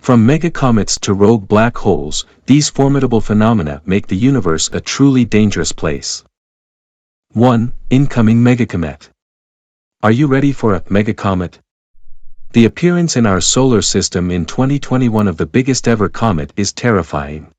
From megacomets to rogue black holes, these formidable phenomena make the universe a truly dangerous place. 1. Incoming megacomet. Are you ready for a megacomet? The appearance in our solar system in 2021 of the biggest ever comet is terrifying.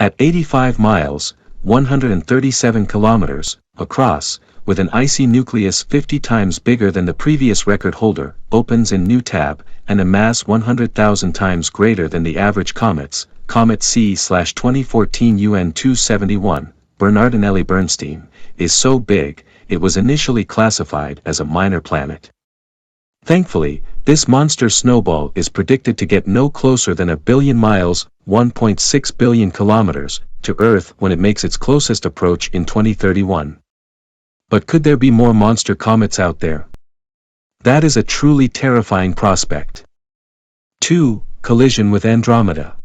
At 85 miles, 137 kilometers, across, with an icy nucleus 50 times bigger than the previous record holder, opens in new tab, and a mass 100,000 times greater than the average comets, Comet C/2014 UN-271, Bernardinelli Bernstein, is so big, it was initially classified as a minor planet. Thankfully, this monster snowball is predicted to get no closer than 1 billion miles, 1.6 billion kilometers, to Earth when it makes its closest approach in 2031. But could there be more monster comets out there? That is a truly terrifying prospect. 2. Collision with Andromeda.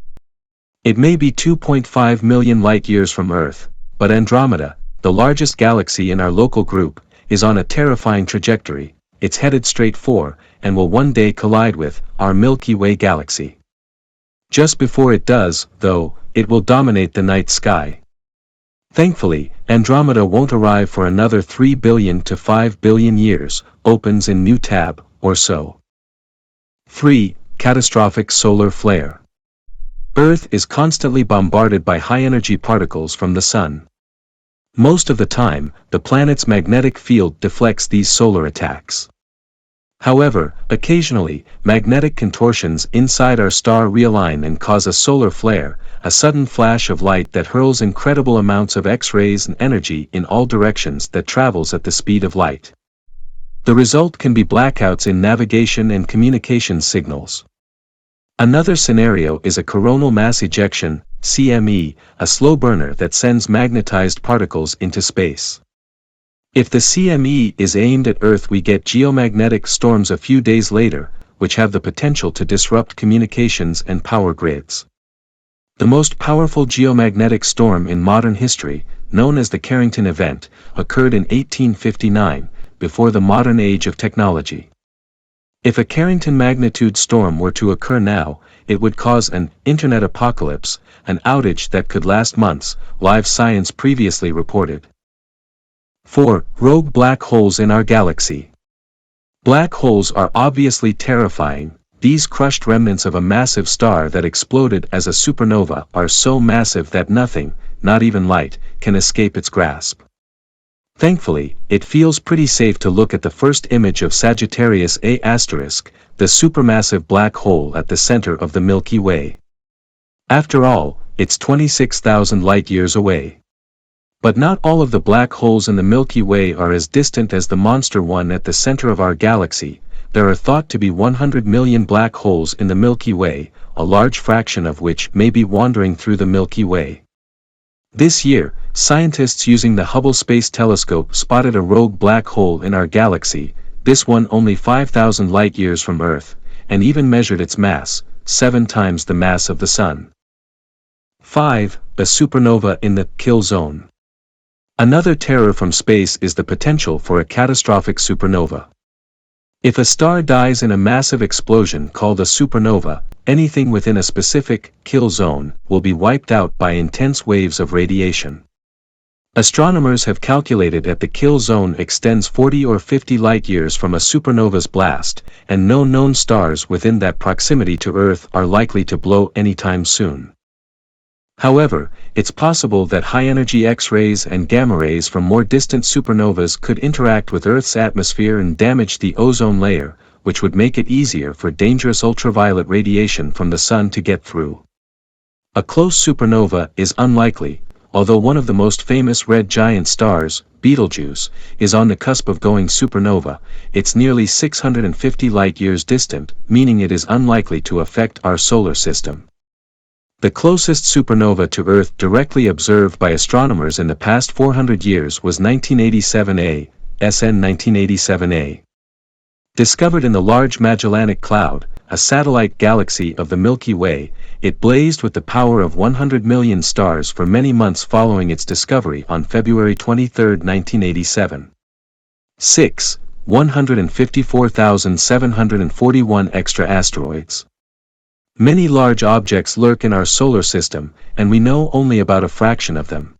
It may be 2.5 million light-years from Earth, but Andromeda, the largest galaxy in our local group, is on a terrifying trajectory. It's headed straight for, and will one day collide with, our Milky Way galaxy. Just before it does, though, it will dominate the night sky. Thankfully, Andromeda won't arrive for another 3 billion to 5 billion years, opens in new tab, or so. 3. Catastrophic solar flare. Earth is constantly bombarded by high-energy particles from the Sun. Most of the time, the planet's magnetic field deflects these solar attacks. However, occasionally, magnetic contortions inside our star realign and cause a solar flare, a sudden flash of light that hurls incredible amounts of X-rays and energy in all directions that travels at the speed of light. The result can be blackouts in navigation and communication signals. Another scenario is a coronal mass ejection, CME, a slow burner that sends magnetized particles into space. If the CME is aimed at Earth, we get geomagnetic storms a few days later, which have the potential to disrupt communications and power grids. The most powerful geomagnetic storm in modern history, known as the Carrington event, occurred in 1859, before the modern age of technology. If a Carrington magnitude storm were to occur now, it would cause an internet apocalypse, an outage that could last months, Live Science previously reported. 4. Rogue black holes in our galaxy. Black holes are obviously terrifying. These crushed remnants of a massive star that exploded as a supernova are so massive that nothing, not even light, can escape its grasp. Thankfully, it feels pretty safe to look at the first image of Sagittarius A*, the supermassive black hole at the center of the Milky Way. After all, it's 26,000 light-years away. But not all of the black holes in the Milky Way are as distant as the monster one at the center of our galaxy. There are thought to be 100 million black holes in the Milky Way, a large fraction of which may be wandering through the Milky Way. This year, scientists using the Hubble Space Telescope spotted a rogue black hole in our galaxy, this one only 5,000 light-years from Earth, and even measured its mass, 7 times the mass of the Sun. 5. A supernova in the kill zone. Another terror from space is the potential for a catastrophic supernova. If a star dies in a massive explosion called a supernova, anything within a specific kill zone will be wiped out by intense waves of radiation. Astronomers have calculated that the kill zone extends 40 or 50 light-years from a supernova's blast, and no known stars within that proximity to Earth are likely to blow anytime soon. However, it's possible that high-energy X-rays and gamma rays from more distant supernovas could interact with Earth's atmosphere and damage the ozone layer, which would make it easier for dangerous ultraviolet radiation from the Sun to get through. A close supernova is unlikely, although one of the most famous red giant stars, Betelgeuse, is on the cusp of going supernova. It's nearly 650 light-years distant, meaning it is unlikely to affect our solar system. The closest supernova to Earth directly observed by astronomers in the past 400 years was 1987A, SN 1987A. Discovered in the Large Magellanic Cloud, a satellite galaxy of the Milky Way, it blazed with the power of 100 million stars for many months following its discovery on February 23, 1987. 6. 154,741 extra asteroids. Many large objects lurk in our solar system, and we know only about a fraction of them.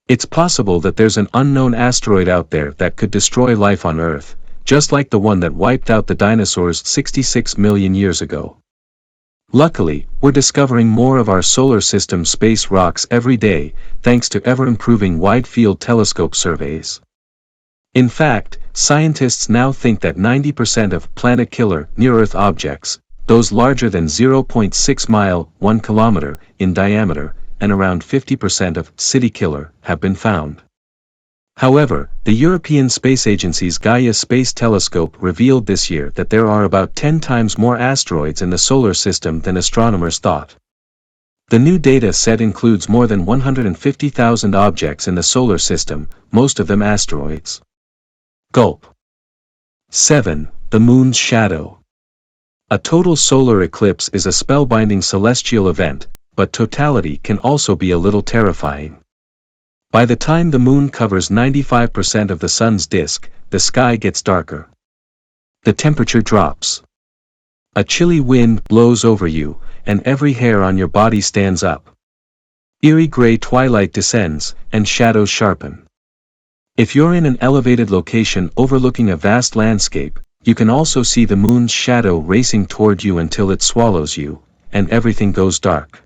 It's possible that there's an unknown asteroid out there that could destroy life on Earth, just like the one that wiped out the dinosaurs 66 million years ago. Luckily, we're discovering more of our solar system space rocks every day, thanks to ever-improving wide-field telescope surveys. In fact, scientists now think that 90% of planet-killer near-Earth objects, those larger than 0.6 mile, 1 kilometer, in diameter, and around 50% of city-killer, have been found. However, the European Space Agency's Gaia Space Telescope revealed this year that there are about 10 times more asteroids in the solar system than astronomers thought. The new data set includes more than 150,000 objects in the solar system, most of them asteroids. Gulp. 7. The Moon's Shadow. A total solar eclipse is a spellbinding celestial event, but totality can also be a little terrifying. By the time the moon covers 95% of the sun's disk, the sky gets darker. The temperature drops. A chilly wind blows over you, and every hair on your body stands up. Eerie gray twilight descends, and shadows sharpen. If you're in an elevated location overlooking a vast landscape, you can also see the moon's shadow racing toward you until it swallows you, and everything goes dark.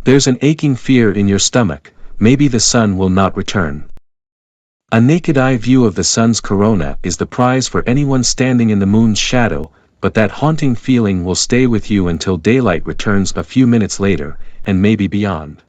There's an aching fear in your stomach, maybe the sun will not return. A naked-eye view of the sun's corona is the prize for anyone standing in the moon's shadow, but that haunting feeling will stay with you until daylight returns a few minutes later, and maybe beyond.